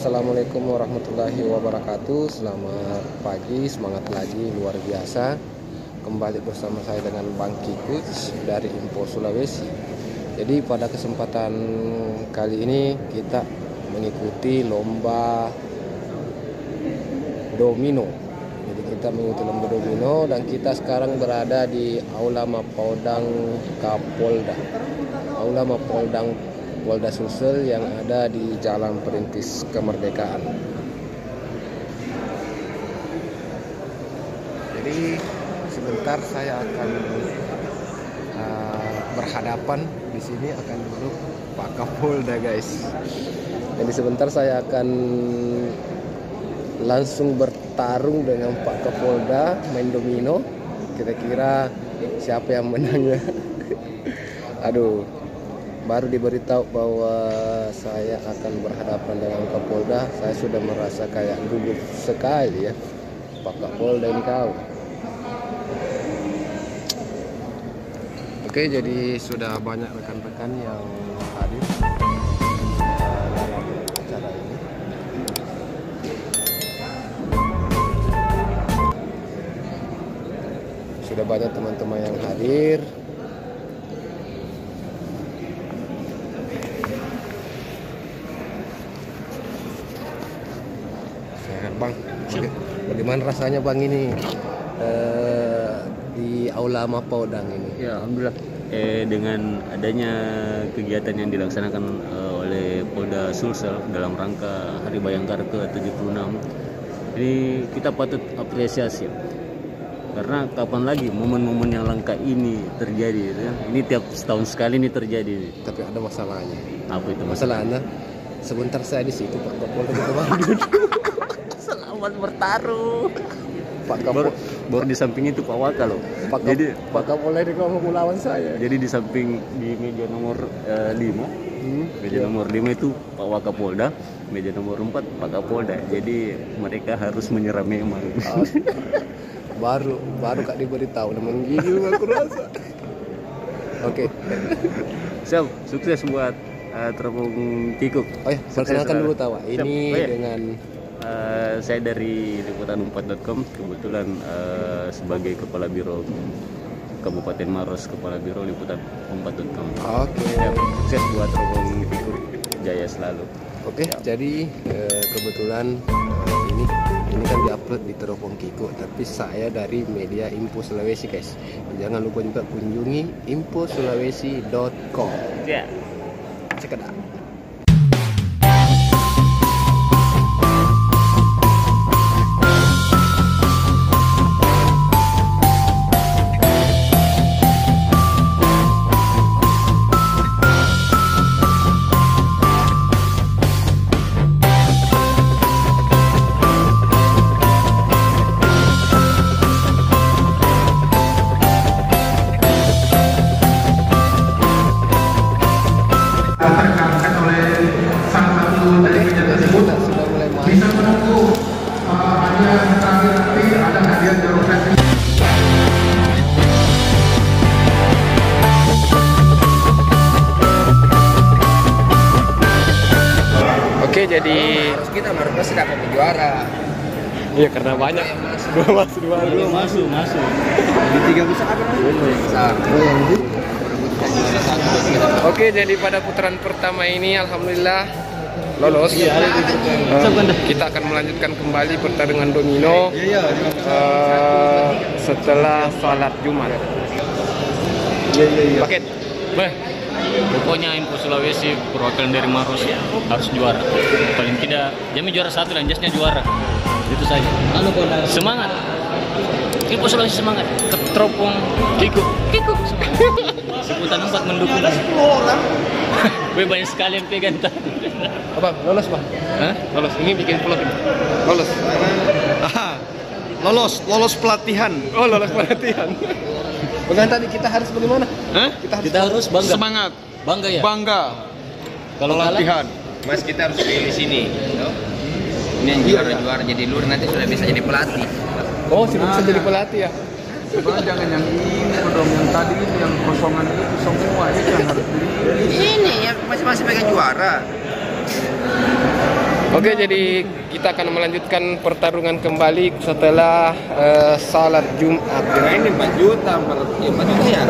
Assalamualaikum warahmatullahi wabarakatuh. Selamat pagi, semangat lagi luar biasa. Kembali bersama saya dengan Bang Kikuts dari Info Sulawesi. Jadi pada kesempatan kali ini kita mengikuti lomba domino. Jadi kita mengikuti lomba domino dan kita sekarang berada di Aula Mapoldang Kapolda. Aula Mapoldang Polda Sulsel yang ada di Jalan Perintis Kemerdekaan. Jadi sebentar saya akan berhadapan di sini, akan duduk Pak Kapolda, guys. Jadi sebentar saya akan langsung bertarung dengan Pak Kapolda main domino. Kira-kira siapa yang menang ya? Aduh. Baru diberitahu bahwa saya akan berhadapan dengan Kapolda, saya sudah merasa kayak gugup sekali ya. Pak Kapolda ini kau. Oke, jadi sudah banyak rekan-rekan yang hadir dalam acara ini. Sudah banyak teman-teman yang hadir. Bang, bagaimana rasanya Bang ini di Aula Mapoldang ini? Ya, alhamdulillah. Dengan adanya kegiatan yang dilaksanakan oleh Polda Sulsel dalam rangka Hari Bayangkara ke-76, ini kita patut apresiasi. Karena kapan lagi momen-momen yang langka ini terjadi? Ya? Ini tiap setahun sekali ini terjadi. Tapi ada masalahnya. Apa itu masalahnya? Sebentar saya di situ Pak Kapolda kita selamat bertaruh. Pak Kapolda baru di samping itu Pak Waka loh. Jadi Pak Kapolda ini kalau mau lawan saya. Jadi di samping di meja nomor 5, meja nomor 5 itu Pak Waka Polda, meja nomor 4 Pak Kapolda. Jadi mereka harus menyerah memang. baru Kak diberitahu memang gitu aku rasa. Oke. Siap, sukses buat Teropong Kikuk. Oh ya, perkenalkan dulu tawa. Ini dengan saya dari liputan4.com, kebetulan sebagai Kepala Biro Kabupaten Maros, Kepala Biro liputan4.com. Oke. Ya, sukses buat Teropong Kikuk, jaya selalu. Oke. Ya. Jadi kebetulan ini kan diupload di Teropong Kikuk, tapi saya dari media Info Sulawesi, guys. Jangan lupa juga kunjungi infosulawesi.com. Ya. Sekedar. Oke, jadi harus kita sudah dapat juara. Iya, karena banyak. Dua masuk. Di 3 besar besar. Oke, jadi pada putaran pertama ini alhamdulillah lolos. Kita akan melanjutkan kembali pertandingan domino setelah salat Jumat. Paket. Pokoknya Info Sulawesi perwakilan dari Maros harus juara. Paling tidak Jami juara 1 dan Jasnya juara. Itu saja. Semangat. Info Sulawesi semangat. Teropong Kikuk semangat. Liputan 4 mendukung. Gue banyak sekali yang pegang tadi. Bang, lolos Bang. Hah? Lolos. Ini bikin vlog. Lolos. Lolos pelatihan. Oh, lolos pelatihan. Bagaimana tadi kita harus bagaimana? Hah? Kita harus bangga. Semangat. Bangga ya? Bangga. Kalau pelatihan. Mas, kita harus pilih sini. Ini yang juara-juara jadi lur, nanti sudah bisa jadi pelatih. Oh, sudah bisa jadi pelatih ya? Sebenarnya jangan yang ini dong, yang tadi ini yang kosongan itu semua itu yang harus beli. Ini yang masih pegang juara. Oke, jadi kita akan melanjutkan pertarungan kembali setelah salat Jumat. Kira ini 4 juta, 4 juta ya?